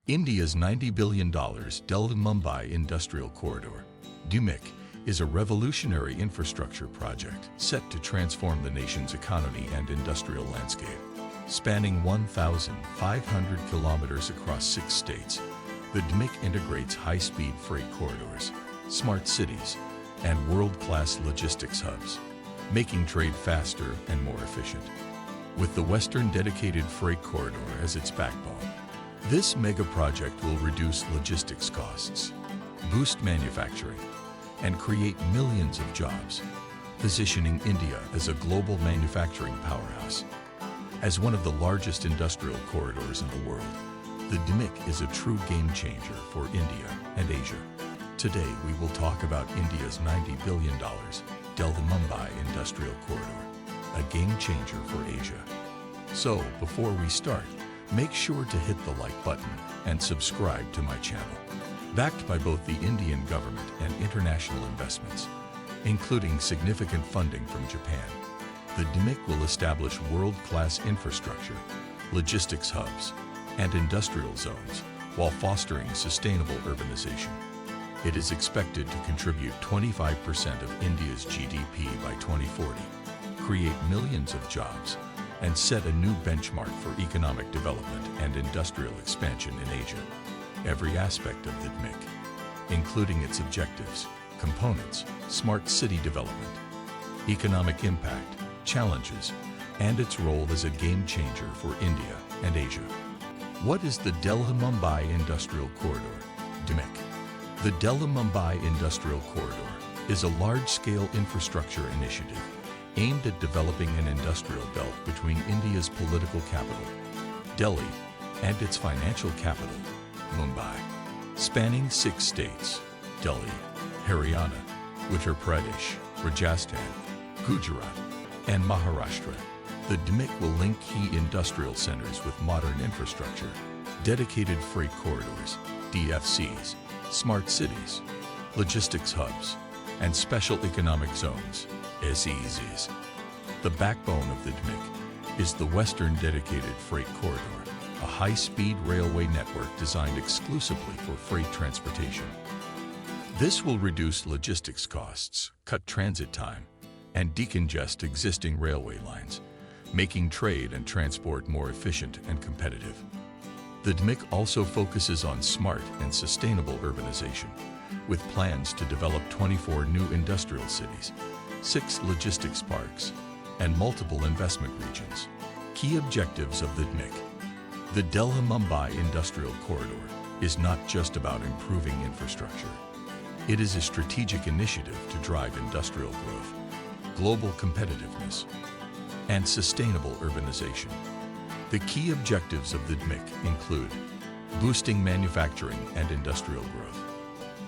India's $90 billion Delhi-Mumbai Industrial Corridor, DMIC, is a revolutionary infrastructure project set to transform the nation's economy and industrial landscape. Spanning 1,500 kilometers across 6 states, the DMIC integrates high-speed freight corridors, smart cities, and world-class logistics hubs, making trade faster and more efficient. With the Western Dedicated Freight Corridor as its backbone, this mega project will reduce logistics costs, boost manufacturing, and create millions of jobs, positioning India as a global manufacturing powerhouse. As one of the largest industrial corridors in the world, the DMIC is a true game changer for India and Asia. Today, we will talk about India's $90 billion Delhi-Mumbai Industrial Corridor, a game changer for Asia. So, before we start, make sure to hit the like button and subscribe to my channel. Backed by both the Indian government and international investments, including significant funding from Japan, the DMIC will establish world-class infrastructure, logistics hubs, and industrial zones while fostering sustainable urbanization. It is expected to contribute 25% of India's GDP by 2040, create millions of jobs, and set a new benchmark for economic development and industrial expansion in Asia. Every aspect of the DMIC, including its objectives, components, smart city development, economic impact, challenges, and its role as a game changer for India and Asia. What is the Delhi-Mumbai Industrial Corridor, DMIC? The Delhi-Mumbai Industrial Corridor is a large-scale infrastructure initiative aimed at developing an industrial belt between India's political capital, Delhi, and its financial capital, Mumbai. Spanning 6 states, Delhi, Haryana, Uttar Pradesh, Rajasthan, Gujarat, and Maharashtra, the DMIC will link key industrial centers with modern infrastructure, dedicated freight corridors, DFCs, smart cities, logistics hubs, and special economic zones, SEZs. The backbone of the DMIC is the Western Dedicated Freight Corridor, a high-speed railway network designed exclusively for freight transportation. This will reduce logistics costs, cut transit time, and decongest existing railway lines, making trade and transport more efficient and competitive. The DMIC also focuses on smart and sustainable urbanization, with plans to develop 24 new industrial cities, 6 logistics parks, and multiple investment regions. Key objectives of the DMIC. The Delhi-Mumbai Industrial Corridor is not just about improving infrastructure. It is a strategic initiative to drive industrial growth, global competitiveness, and sustainable urbanization. The key objectives of the DMIC include boosting manufacturing and industrial growth.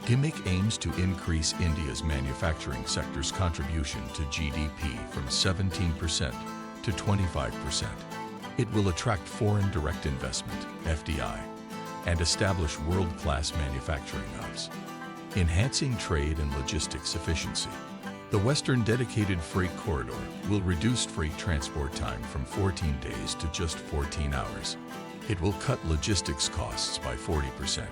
DMIC aims to increase India's manufacturing sector's contribution to GDP from 17% to 25%. It will attract foreign direct investment, FDI, and establish world-class manufacturing hubs, enhancing trade and logistics efficiency. The Western Dedicated Freight Corridor will reduce freight transport time from 14 days to just 14 hours. It will cut logistics costs by 40%,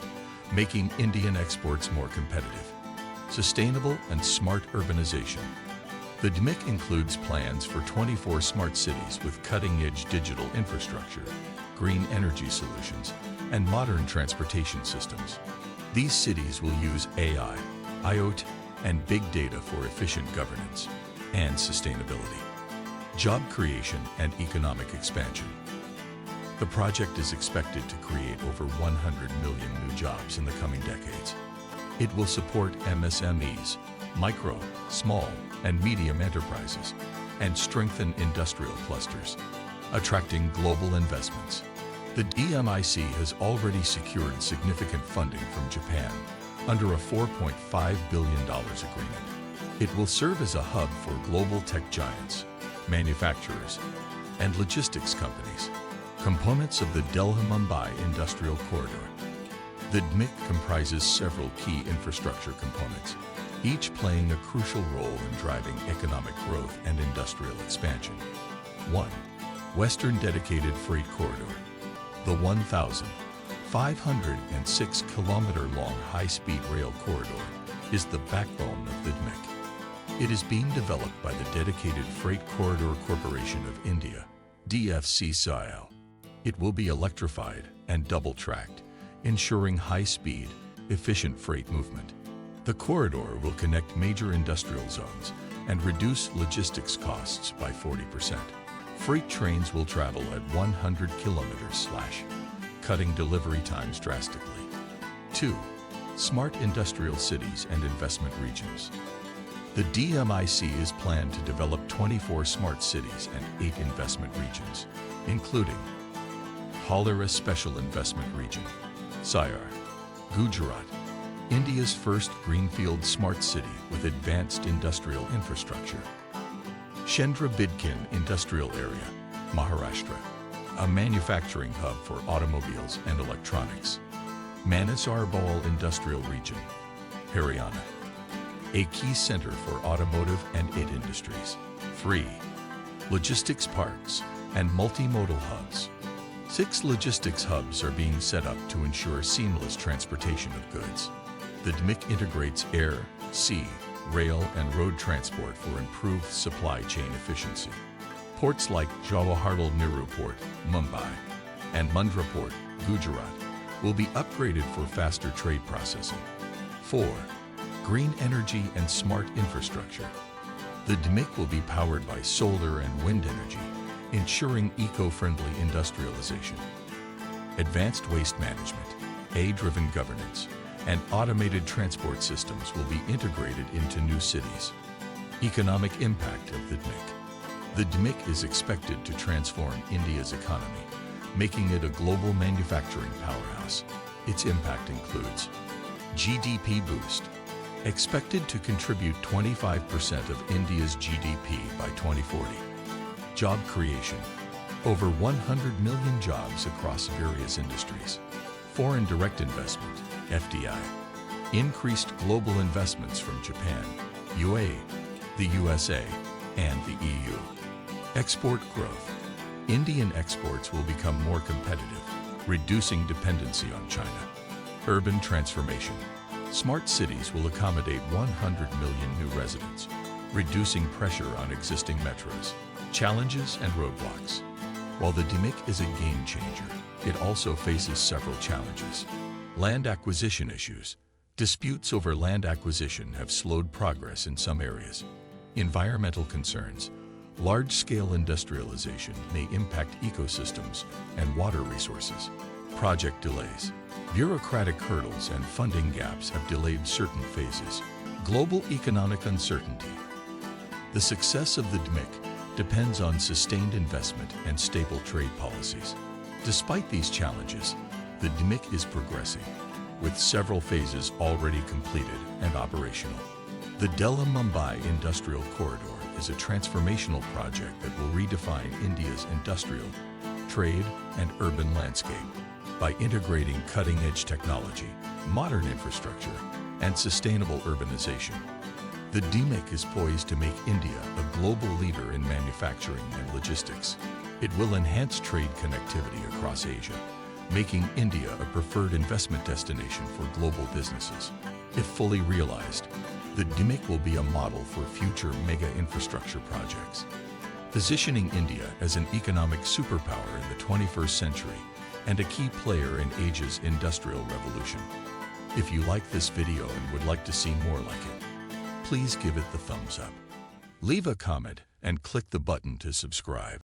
making Indian exports more competitive. Sustainable and smart urbanization. The DMIC includes plans for 24 smart cities with cutting-edge digital infrastructure, green energy solutions, and modern transportation systems. These cities will use AI, IoT, and big data for efficient governance and sustainability. Job creation and economic expansion. The project is expected to create over 100 million new jobs in the coming decades. It will support MSMEs, micro, small, and medium enterprises, and strengthen industrial clusters, attracting global investments. The DMIC has already secured significant funding from Japan under a $4.5 billion agreement. It will serve as a hub for global tech giants, manufacturers, and logistics companies. Components of the Delhi-Mumbai Industrial Corridor. The DMIC comprises several key infrastructure components, each playing a crucial role in driving economic growth and industrial expansion. 1. Western Dedicated Freight Corridor. The 1,000 506-kilometer-long high-speed rail corridor is the backbone of the DMIC. It is being developed by the Dedicated Freight Corridor Corporation of India, DFCCIL. It will be electrified and double-tracked, ensuring high-speed, efficient freight movement. The corridor will connect major industrial zones and reduce logistics costs by 40%. Freight trains will travel at 100 km/h, cutting delivery times drastically. 2. Smart industrial cities and investment regions. The DMIC is planned to develop 24 smart cities and 8 investment regions, including Halera Special Investment Region, Syar, Gujarat, India's first greenfield smart city with advanced industrial infrastructure. Shendra Bidkin Industrial Area, Maharashtra, a manufacturing hub for automobiles and electronics. Manesar Bhaul Industrial Region, Haryana, a key center for automotive and IT industries. 3. Logistics parks and multimodal hubs. 6 logistics hubs are being set up to ensure seamless transportation of goods. The DMIC integrates air, sea, rail, and road transport for improved supply chain efficiency. Ports like Jawaharlal Nehru Port, Mumbai, and Mundra Port, Gujarat, will be upgraded for faster trade processing. 4. Green energy and smart infrastructure. The DMIC will be powered by solar and wind energy, ensuring eco-friendly industrialization. Advanced waste management, AI-driven governance, and automated transport systems will be integrated into new cities. Economic impact of the DMIC. The DMIC is expected to transform India's economy, making it a global manufacturing powerhouse. Its impact includes GDP boost, expected to contribute 25% of India's GDP by 2040. Job creation, over 100 million jobs across various industries. Foreign direct investment, FDI, increased global investments from Japan, UAE, the USA, and the EU. Export growth. Indian exports will become more competitive, reducing dependency on China. Urban transformation. Smart cities will accommodate 100 million new residents, reducing pressure on existing metros. Challenges and roadblocks. While the DMIC is a game changer, it also faces several challenges. Land acquisition issues. Disputes over land acquisition have slowed progress in some areas. Environmental concerns. Large-scale industrialization may impact ecosystems and water resources. Project delays. Bureaucratic hurdles and funding gaps have delayed certain phases. Global economic uncertainty. The success of the DMIC depends on sustained investment and stable trade policies. Despite these challenges, the DMIC is progressing, with several phases already completed and operational. The Delhi-Mumbai Industrial Corridor is a transformational project that will redefine India's industrial, trade, and urban landscape. By integrating cutting-edge technology, modern infrastructure, and sustainable urbanization, the DMIC is poised to make India a global leader in manufacturing and logistics. It will enhance trade connectivity across Asia, making India a preferred investment destination for global businesses. If fully realized, the DMIC will be a model for future mega infrastructure projects, positioning India as an economic superpower in the 21st century and a key player in Asia's industrial revolution. If you like this video and would like to see more like it, please give it the thumbs up. Leave a comment and click the button to subscribe.